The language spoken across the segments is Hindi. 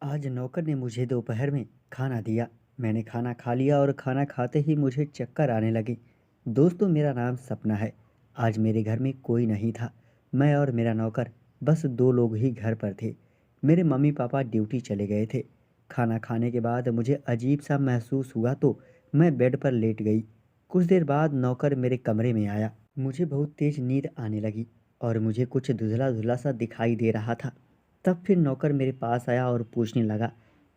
आज नौकर ने मुझे दोपहर में खाना दिया। मैंने खाना खा लिया और खाना खाते ही मुझे चक्कर आने लगे। दोस्तों, मेरा नाम सपना है। आज मेरे घर में कोई नहीं था। मैं और मेरा नौकर, बस दो लोग ही घर पर थे। मेरे मम्मी पापा ड्यूटी चले गए थे। खाना खाने के बाद मुझे अजीब सा महसूस हुआ तो मैं बेड पर लेट गई। कुछ देर बाद नौकर मेरे कमरे में आया। मुझे बहुत तेज नींद आने लगी और मुझे कुछ धुंधला धुंधला सा दिखाई दे रहा था। तब फिर नौकर मेरे पास आया और पूछने लगा,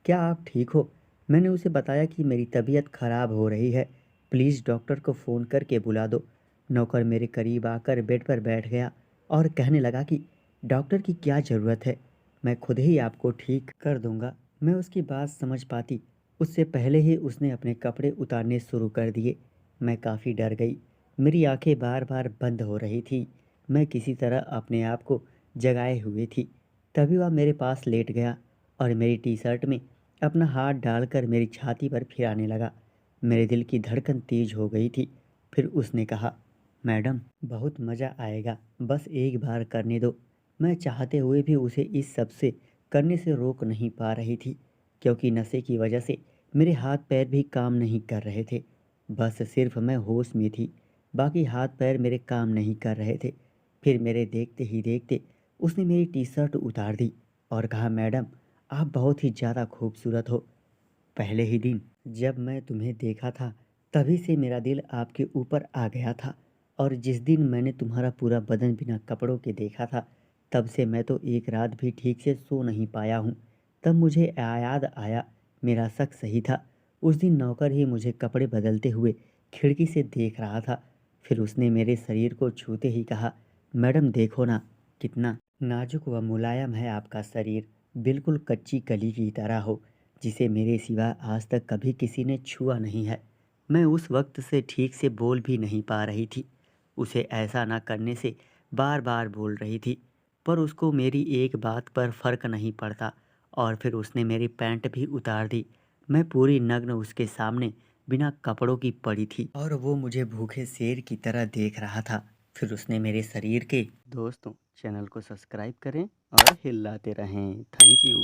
क्या आप ठीक हो? मैंने उसे बताया कि मेरी तबीयत खराब हो रही है, प्लीज़ डॉक्टर को फ़ोन करके बुला दो। नौकर मेरे करीब आकर बेड पर बैठ गया और कहने लगा कि डॉक्टर की क्या ज़रूरत है, मैं खुद ही आपको ठीक कर दूंगा। मैं उसकी बात समझ पाती उससे पहले ही उसने अपने कपड़े उतारने शुरू कर दिए। मैं काफ़ी डर गई। मेरी आंखें बार बार बंद हो रही थी। मैं किसी तरह अपने आप को जगाए हुए थी। तभी वह मेरे पास लेट गया और मेरी टी शर्ट में अपना हाथ डालकर मेरी छाती पर फिराने लगा। मेरे दिल की धड़कन तेज हो गई थी। फिर उसने कहा, मैडम बहुत मज़ा आएगा, बस एक बार करने दो। मैं चाहते हुए भी उसे इस सब से करने से रोक नहीं पा रही थी, क्योंकि नशे की वजह से मेरे हाथ पैर भी काम नहीं कर रहे थे। बस सिर्फ मैं होश में थी, बाकी हाथ पैर मेरे काम नहीं कर रहे थे। फिर मेरे देखते ही देखते उसने मेरी टी शर्ट उतार दी और कहा, मैडम आप बहुत ही ज़्यादा खूबसूरत हो। पहले ही दिन जब मैं तुम्हें देखा था, तभी से मेरा दिल आपके ऊपर आ गया था। और जिस दिन मैंने तुम्हारा पूरा बदन बिना कपड़ों के देखा था, तब से मैं तो एक रात भी ठीक से सो नहीं पाया हूँ। तब मुझे याद आया, मेरा शक सही था। उस दिन नौकर ही मुझे कपड़े बदलते हुए खिड़की से देख रहा था। फिर उसने मेरे शरीर को छूते ही कहा, मैडम देखो ना, कितना नाजुक व मुलायम है आपका शरीर, बिल्कुल कच्ची कली की तरह हो, जिसे मेरे सिवा आज तक कभी किसी ने छुआ नहीं है। मैं उस वक्त से ठीक से बोल भी नहीं पा रही थी। उसे ऐसा ना करने से बार बार बोल रही थी, पर उसको मेरी एक बात पर फ़र्क नहीं पड़ता। और फिर उसने मेरी पैंट भी उतार दी। मैं पूरी नग्न उसके सामने बिना कपड़ों की पड़ी थी और वो मुझे भूखे शेर की तरह देख रहा था। फिर उसने मेरे शरीर के दोस्तों, चैनल को सब्सक्राइब करें और हिलाते रहें। Thank you.